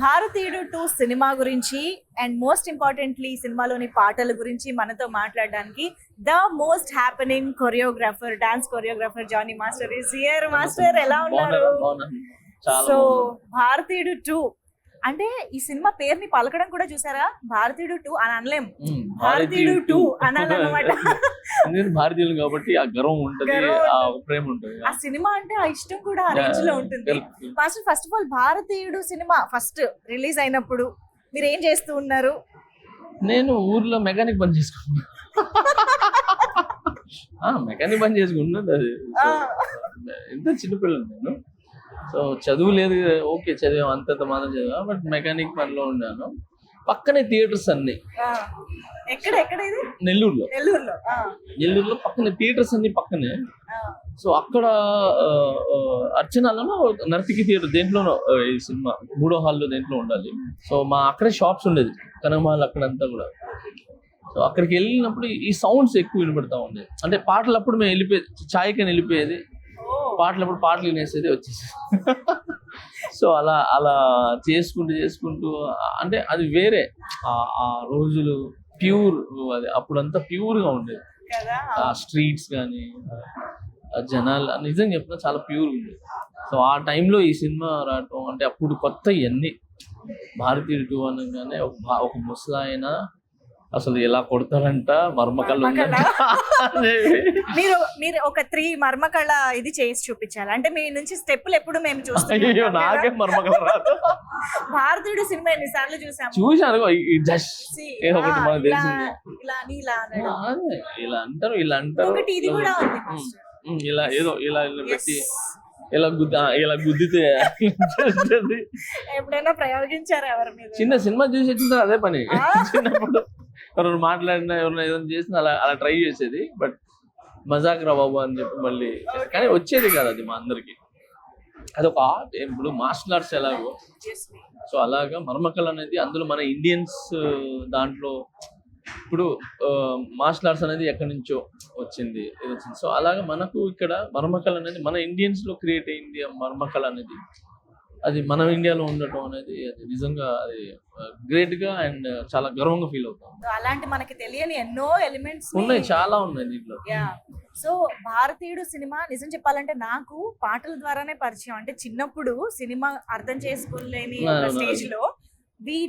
భారతీయుడు 2 సినిమా గురించి and most importantly సినిమాలోని పాటల గురించి మనతో మాట్లాడడానికి the most happening choreographer, dance choreographer Johnny master is here. Master ఎలా ఉన్నారు? సో భారతీయుడు 2 అంటే ఈ సినిమా పేరుని పలకడం కూడా చూసారా, భారతీయుడు 2 అని అనలేం, భారతీయుడు 2 అనాలన్నమాట. నేను భారతీయులు కాబట్టి ఆ గర్వం ఉంటది, ఆ ప్రేమ ఉంటది, ఆ సినిమా అంటే ఆ ఇష్టం కూడా ఆ రేంజ్ లో ఉంటుంది. ఫస్ట్ ఆఫ్ ఆల్ భారతీయుడు సినిమా ఫస్ట్ రిలీజ్ అయినప్పుడు మీరు ఏం చేస్తూ ఉన్నారు? నేను ఊర్లో మెకానిక్ పని చేసుకున్నా. మెకానిక్ పని చేసుకున్నది. అది ఎంత చిన్నపిల్లలు నేను. సో చదువు లేదు, ఓకే చదివాం, అంతంత మాత్రం చదివా, బట్ మెకానిక్ పనిలో ఉన్నాను. పక్కనే థియేటర్స్ అన్ని. ఎక్కడ ఎక్కడ ఇది? నెల్లూరులో. నెల్లూరులో పక్కనే థియేటర్స్ అన్ని పక్కనే. సో అక్కడ అర్చనలో నర్తికి థియేటర్ దేంట్లోనో ఈ సినిమా 3వ హాల్లో దేంట్లో ఉండాలి. సో మా అక్కడే షాప్స్ ఉండేది, కనమాల్ అక్కడంతా కూడా. సో అక్కడికి వెళ్ళినప్పుడు ఈ సౌండ్స్ ఎక్కువ వినపడతా ఉండేది. అంటే పాటలు అప్పుడు మేము వెళ్ళిపోయేది, ఛాయ్కని వెళ్ళిపోయేది, పాటలప్పుడు పాటలు వినేసేది వచ్చేసి. సో అలా అలా చేసుకుంటూ అంటే అది వేరే ఆ రోజులు ప్యూర్. అది అప్పుడంతా ప్యూర్గా ఉండేది. ఆ స్ట్రీట్స్ కానీ జనాలు నిజంగా చెప్పినా చాలా ప్యూర్గా ఉండేది. సో ఆ టైంలో ఈ సినిమా రావటం అంటే అప్పుడు కొత్త ఇవన్నీ. భారతీయుడు 2 అనగానే ఒక ముసలాయన అసలు ఎలా కొడతారంట, మర్మకళ మీరు ఒక 3 మర్మకళ ఇది చేసి చూపించాలి. అంటే మీ నుంచి స్టెప్పులు ఎప్పుడు మేము చూస్తాం. నాకే మర్మకళ రాదు. భారతీయుడు సినిమా ఎన్నిసార్లు చూసాను. ఇలా అంటారు ఒకటి ఇది కూడా ఉంది, ఇలా ఏదో ఇలా పెట్టి ఇలా గుద్దితే ఎప్పుడైనా ప్రయోగించారా ఎవరి మీద? చిన్న సినిమా చూసి వచ్చిందో అదే పని. చిన్నప్పుడు ఎవరు మాట్లాడినా ఎవరైనా ఏదైనా చేసినా అలా ట్రై చేసేది. బట్ మజాక్ రా బాబు అని చెప్పి మళ్ళీ, కానీ వచ్చేది కాదు అది మా అందరికి. అదొక ఆర్ట్. ఇప్పుడు మార్షల్ ఆర్ట్స్ ఎలాగో, సో అలాగా మర్మకళ అనేది అందులో మన ఇండియన్స్ దాంట్లో. ఇప్పుడు మార్షల్ ఆర్ట్స్ అనేది ఎక్కడి నుంచో వచ్చింది. సో అలాగా మనకు ఇక్కడ మర్మకళ అనేది మన ఇండియన్స్ లో క్రియేట్ అయింది. మర్మకళ అనేది అది మన ఇండియాలో ఉండటం అనేది అది నిజంగా అది గ్రేట్ గా అండ్ చాలా గర్వంగా ఫీల్ అవుతాం. అలాంటి మనకి తెలియని ఎన్నో ఎలిమెంట్స్ ఉన్నాయి, చాలా ఉన్నాయి దీంట్లో. సో భారతీయుడు సినిమా నిజం చెప్పాలంటే నాకు పాటల ద్వారానే పరిచయం. అంటే చిన్నప్పుడు సినిమా అర్థం చేసుకోలేని స్టేజ్ లో we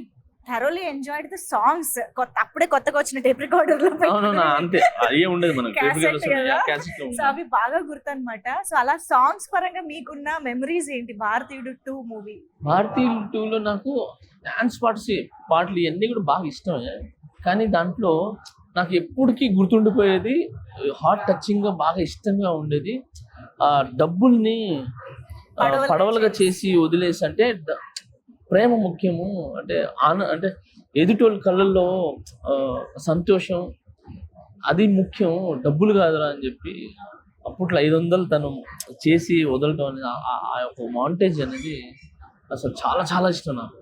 thoroughly enjoyed the songs. అప్పుడే కొత్తగా వచ్చిన టేప్ రికార్డర్ లో సో అవి బాగా గుర్తన్నమాట. సో అలా సాంగ్స్ పరంగా మీకున్న మెమరీస్ ఏంటి భారతీయుడు 2 మూవీ? భారతీయుడు 2 లో నాకు డాన్స్ పాటలు ఇవన్నీ కూడా బాగా ఇష్టమే. కానీ దాంట్లో నాకు ఎప్పటికీ గుర్తుండిపోయేది, హార్ట్ టచింగ్ గా బాగా ఇష్టంగా ఉండేది, ఆ డబ్బుల్ని పడవలుగా చేసి వదిలేసి, అంటే ప్రేమ ముఖ్యము, అంటే అంటే ఎదుటోళ్ళ కళ్ళల్లో సంతోషం అది ముఖ్యం, డబ్బులు కాదురా అని చెప్పి అప్పట్లో 500 తను చేసి వదలటం అనేది ఆ యొక్క మాంటేజ్ అనేది అసలు చాలా చాలా ఇష్టం నాకు.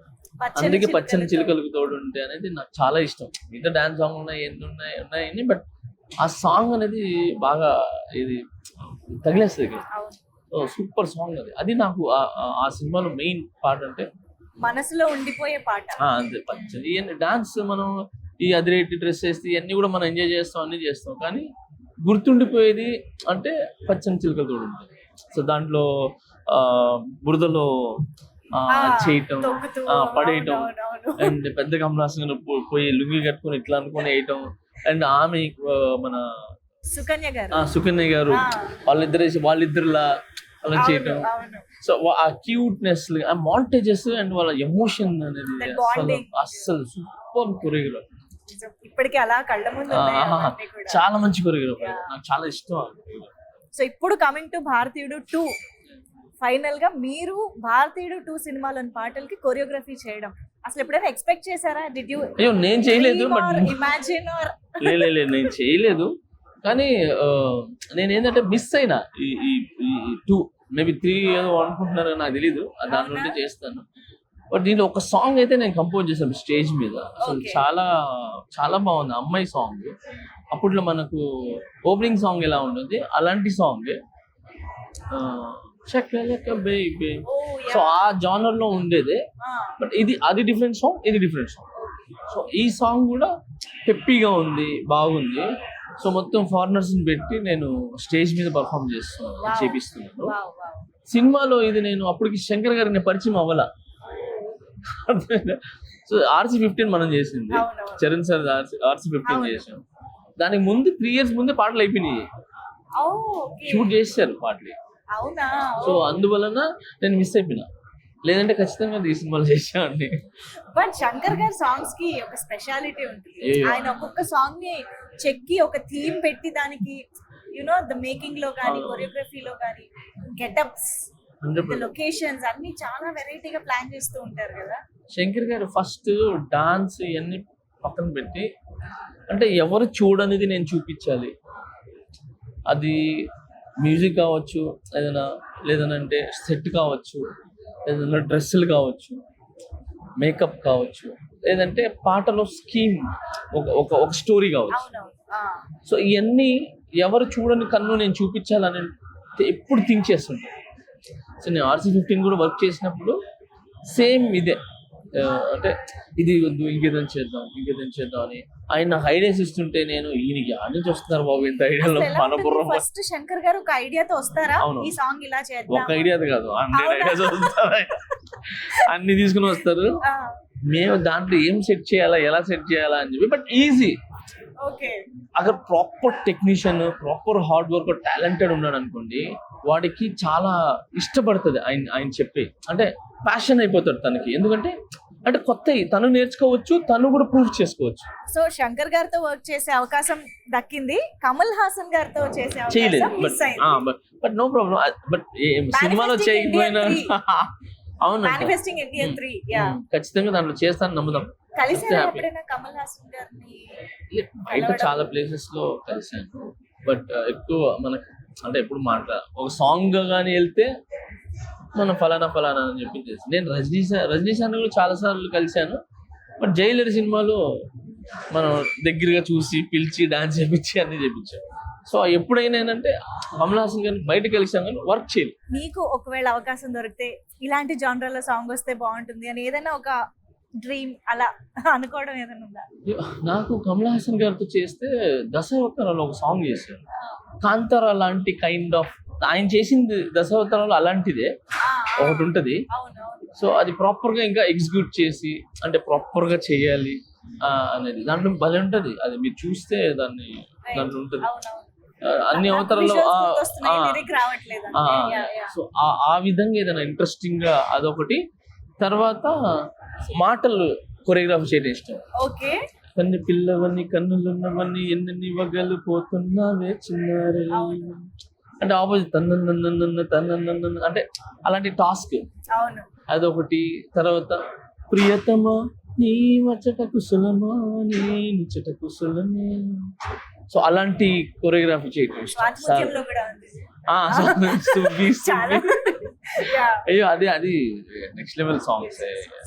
అందుకే పచ్చని చిలుకలకు తోడు ఉంటే అనేది నాకు చాలా ఇష్టం. మిగతా డాన్స్ సాంగ్ ఉన్నాయి, ఎన్ని ఉన్నాయి, బట్ ఆ సాంగ్ అనేది బాగా ఇది తగిలేస్తుంది. సూపర్ సాంగ్ అది నాకు ఆ సినిమాలో మెయిన్ పార్ట్. అంటే మనసులో ఉండిపోయే పాట అంతే. పచ్చని డాన్స్ మనం ఈ అదిరేటి డ్రెస్ వేస్తే ఇవన్నీ కూడా మనం ఎంజాయ్ చేస్తాం, అన్ని చేస్తాం, కానీ గుర్తుండిపోయేది అంటే పచ్చని చిలుకలతో ఉంటుంది. సో దాంట్లో బురదలో చేయటం, పడేయటం, అండ్ పెద్ద కమలాసన పోయి లుంగి కట్టుకుని ఇట్లా అనుకుని వేయటం, అండ్ ఆమె మన సుకన్య గారు వాళ్ళిద్దరులా అలా చేయటం. సో ఆ క్యూట్నెస్, ఆ మాంటేజెస్ అండ్ వాళ్ళ ఎమోషన్ అనేది అస్సలు సూపర్ కొరియోగ్రాఫ్. ఇప్పటికీ అలా కళ్ళ ముందు చాలా మంచి కొరియోగ్రాఫ్, నాకు చాలా ఇష్టం. సో ఇప్పుడు కమింగ్ టు భారతీయుడు 2, ఫైనల్ గా మీరు భారతీయుడు 2 సినిమాలోని పాటలకి కొరియోగ్రఫీ చేయడం అసలు ఎప్పుడైనా ఎక్స్పెక్ట్ చేశారా? Did you? నేను చేయలేదు, ఇమాజిన్ ఆర్ నేను చేయలేదు. కానీ నేను ఏంటంటే మిస్ అయినా ఈ 2 మేబీ 3 ఏదో అనుకుంటున్నారు, నాకు తెలీదు. దాని నుండి చేస్తాను. బట్ దీంట్లో ఒక సాంగ్ అయితే నేను కంపోజ్ చేశాను స్టేజ్ మీద. అసలు చాలా చాలా బాగుంది. అమ్మాయి సాంగ్. అప్పట్లో మనకు ఓపెనింగ్ సాంగ్ ఎలా ఉంటుంది అలాంటి song. Shakalaka baby. Oh, so yeah. ఆ జానర్ లో ఉండేదే. బట్ అది డిఫరెంట్ సాంగ్, ఇది డిఫరెంట్ సాంగ్. సో ఈ సాంగ్ కూడా పెప్పీగా ఉంది, బాగుంది. సో మొత్తం ఫారినర్స్ ని పెట్టి నేను స్టేజ్ మీద పర్ఫామ్ చేపిస్తున్నాను. Wow, wow. సినిమాలో ఇది నేను అప్పటికి శంకర్ గారికి పరిచయం అవ్వాల. సో RC-15 మనం చేసింది, అవునవును. చరణ్ సార్ RC-15 అవును. చేసాం. దానికి ముందు 3 years ముందే పాటలు అయిపోయినాయి, Oh, okay. షూట్ చేశారు పాటలు. అవునా? సో అందువలన నేను మిస్ అయిపోయినా, లేదంటే ఖచ్చితంగా ఈ సినిమాలు చేసేవాడిని. బట్ శంకర్ గారి సాంగ్స్ కి ఒక స్పెషాలిటీ ఉంటుంది. Yeah. ఆయన ఒక్కొక్క సాంగ్ ని చెక్కి ఒక థీమ్ పెట్టి దానికి ద మేకింగ్ లో కానీ, కొరియోగ్రఫీలో కానీ, గెటప్స్, 100%. లొకేషన్స్ అన్ని చాలా వెరైటీగా ప్లాన్ చేస్తూ ఉంటారు కదా. శంకర్ గారు ఫస్ట్ డాన్స్ ఇవన్నీ పక్కన పెట్టి, అంటే ఎవరు చూడనిది నేను చూపించాలి. అది మ్యూజిక్ కావచ్చు, లేదనంటే సెట్ కావచ్చు, ఏదైనా డ్రెస్సులు కావచ్చు, మేకప్ కావచ్చు, లేదంటే పాటలో స్కీమ్, ఒక స్టోరీ కావచ్చు. అవునవును. సో ఇవన్నీ ఎవరు చూడని కన్ను నేను చూపించాలని ఎప్పుడు థింక్ చేస్తుంటాను. సో నేను RC-15 కూడా వర్క్ చేసినప్పుడు సేమ్ ఇదే, అంటే ఇది వద్దు, ఇంకేదైనా చేద్దాం అని ఆయన నాకు ఐడియాస్ ఇస్తుంటే నేను ఈయనకి ఆడి నుంచి వస్తున్నారు బాబు ఇంత ఐడియాలో మన బుర్ర. ఫస్ట్ శంకర్ గారు ఒక ఐడియాతో వస్తారా, అవును. ఈ సాంగ్ ఇలా చేద్దాం, ఒక ఐడియా కాదు, 100 అవునా? ఐడియాస్ వస్తారు, అన్ని తీసుకుని వస్తారు. మేము దాంట్లో ఏం సెట్ చేయాలా, ఎలా సెట్ చేయాలా అని చెప్పి. But easy, okay. అక్కడ proper technician, proper hard work, talented ఉన్నాడు అనుకోండి, వాడికి చాలా ఇష్టపడుతుంది ఆయన చెప్పి, అంటే ప్యాషన్ అయిపోతాడు తనకి. ఎందుకంటే అంటే కొత్తవి తను నేర్చుకోవచ్చు, తను కూడా ప్రూవ్ చేసుకోవచ్చు. సో శంకర్ గారితో వర్క్ చేసే అవకాశం దక్కింది, కమల్ హాసన్ గారితో చేసే చేయలేదు, అవకాశం మిస్ అయింది. But no problem. బట్ సినిమాలో చేయకపోయినా అవును, మానిఫెస్టింగ్ ఇండియన్ 3, యా, ఖచ్చితంగా దాంట్లో చేస్తాను, నమ్ముదాం. కలిసారా happy. ఎప్పుడైనా కమల్ హాసన్ గారిని? బయట చాలా ప్లేసెస్ లో కలిసాను, బట్ ఎక్కువ మనకు అంటే ఎప్పుడు ఒక సాంగ్ గానీ వెళ్తే మనం ఫలానా అని చెప్పి చేసి. నేను రజనీ సార్ కూడా చాలా సార్లు కలిశాను, బట్ జైలర్ సినిమాలో మనం దగ్గరగా చూసి పిలిచి డాన్స్ చేపించి అన్ని చేపించాను. సో ఎప్పుడైనా ఏంటంటే కమల్ హాసన్ గారిని బయట కలిసాను కానీ వర్క్ చేయలేదు. మీకు ఒకవేళ అవకాశం దొరికితే ఇలాంటి జానర్లో సాంగ్ వస్తే బాగుంటుంది అని ఏదైనా ఒక డ్రీమ్ అలా అనుకోవడం ఏదైనా ఉందా? నాకు కమల్ హాసన్ గారితో చేస్తే దశావతారాలు ఒక సాంగ్ చేశారు, కాంతారా లాంటి కైండ్ ఆఫ్. ఆయన చేసింది దశావతారాలు అలాంటిదే ఒకటి ఉంటది. సో అది ప్రాపర్ గా ఇంకా ఎగ్జిక్యూట్ చేసి, అంటే ప్రాపర్ గా చేయాలి అనేది దాంట్లో భలే ఉంటది. అది మీరు చూస్తే దాంట్లో ఉంటది అన్ని అవతారాల్లో. సో ఆ విధంగా ఏదైనా ఇంట్రెస్టింగ్ గా అదొకటి. తర్వాత మాటలు కొరియోగ్రాఫ్ చేయడం ఇష్టం. ఓకే. కన్ను పిల్లవన్నీ కన్నులున్నవన్నీ ఎన్ని వగలు పోతున్నావే చిన్నారే, అంటే ఆపోజిట్ తన్న అంటే అలాంటి టాస్క్ అదొకటి. తర్వాత ప్రియతమా నీ వచ్చట కుశలమా నీ నిచ్చట కుశలమే, సో అలాంటి కొరియోగ్రఫీ చేయటం ఇష్టం. అయ్యో అది నెక్స్ట్ లెవెల్ సాంగ్స్.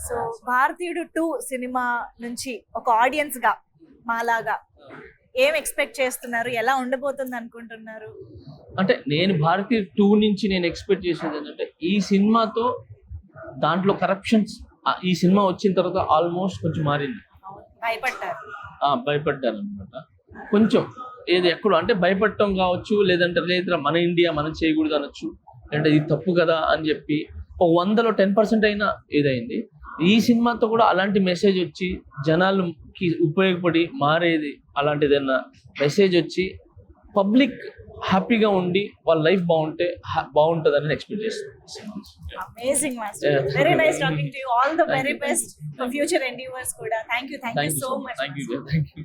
సో భారతీయుడు 2 సినిమా నుంచి ఒక ఆడియన్స్ గా మాలాగా ఏం ఎక్స్పెక్ట్ చేస్తున్నారు, ఎలా ఉండబోతుంది అనుకుంటున్నారు? అంటే నేను భారతీయ 2 నుంచి నేను ఎక్స్పెక్ట్ చేసేది ఏంటంటే, ఈ సినిమాతో దాంట్లో కరప్షన్స్ ఈ సినిమా వచ్చిన తర్వాత ఆల్మోస్ట్ కొంచెం మారింది. భయపడ్డారు అనమాట కొంచెం. ఏది ఎక్కడో అంటే భయపడటం కావచ్చు, లేదంటే మన ఇండియా మనం చేయకూడదు అనొచ్చు, అంటే ఇది తప్పు కదా అని చెప్పి 100లో 10% అయినా ఏదైంది. ఈ సినిమాతో కూడా అలాంటి మెసేజ్ వచ్చి జనాలకి ఉపయోగపడి మారేది, అలాంటిదైనా మెసేజ్ వచ్చి పబ్లిక్ హ్యాపీగా ఉండి వాళ్ళ లైఫ్ బాగుంటుందని ఎక్స్పెక్ట్ చేస్తాను. Amazing master. Very nice talking to you. All the very best for future endeavors kuda. Thank you so much. Thank you.